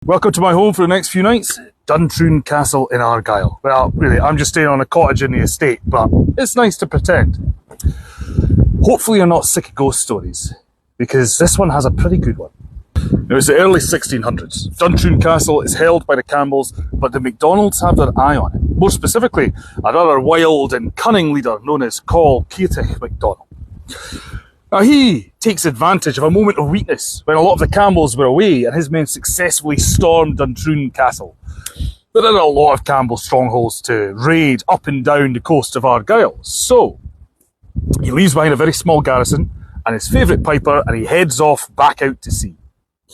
Welcome to my home for the next few nights, Duntrune Castle in Argyll. Well, really, I'm just staying on a cottage in the estate, but it's nice to pretend. Hopefully you're not sick of ghost stories, because this one has a pretty good one. Now, it's the early 1600s. Duntrune Castle is held by the Campbells, but the MacDonalds have their eye on it. More specifically, another wild and cunning leader known as Call MacDonald. Now, he takes advantage of a moment of weakness when a lot of the Campbells were away and his men successfully stormed Duntrune Castle. There are a lot of Campbell strongholds to raid up and down the coast of Argyll, so he leaves behind a very small garrison and his favourite piper, and he heads off back out to sea.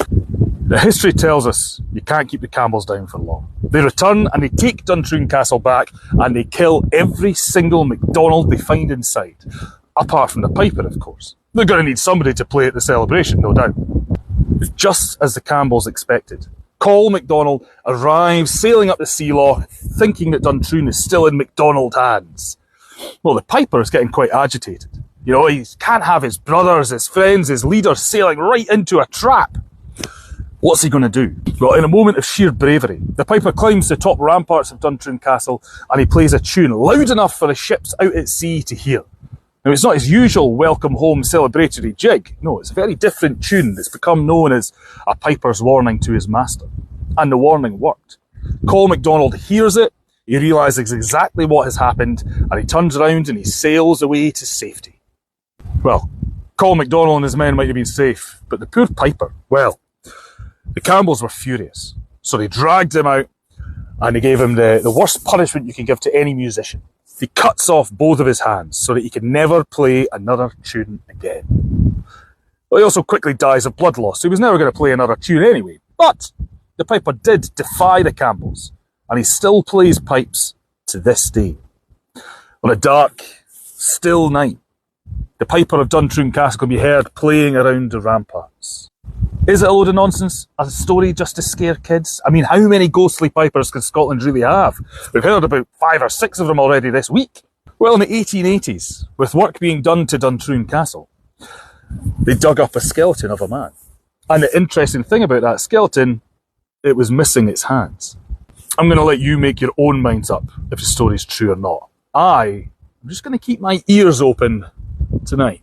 The history tells us you can't keep the Campbells down for long. They return and they take Duntrune Castle back and they kill every single MacDonald they find inside, apart from the piper, of course. They're going to need somebody to play at the celebration, no doubt. Just as the Campbells expected, Call MacDonald arrives sailing up the sea loch, thinking that Duntrune is still in MacDonald hands. Well, the piper is getting quite agitated. You know, he can't have his brothers, his friends, his leaders sailing right into a trap. What's he going to do? Well, in a moment of sheer bravery, the piper climbs the top ramparts of Duntrune Castle and he plays a tune loud enough for the ships out at sea to hear. Now, it's not his usual welcome home celebratory jig. No, it's a very different tune that's become known as a piper's warning to his master. And the warning worked. Call MacDonald hears it, he realises exactly what has happened, and he turns around and he sails away to safety. Well, Call MacDonald and his men might have been safe, but the poor piper, well, the Campbells were furious. So they dragged him out and they gave him the worst punishment you can give to any musician. He cuts off both of his hands so that he can never play another tune again. Well, he also quickly dies of blood loss, so he was never going to play another tune anyway. But the piper did defy the Campbells, and he still plays pipes to this day. On a dark, still night, the piper of Duntrune Castle can be heard playing around the ramparts. Is it a load of nonsense? A story just to scare kids? I mean, how many ghostly pipers can Scotland really have? We've heard about 5 or 6 of them already this week. Well, in the 1880s, with work being done to Duntrune Castle, they dug up a skeleton of a man. And the interesting thing about that skeleton, it was missing its hands. I'm going to let you make your own minds up if the story's true or not. I'm just going to keep my ears open tonight.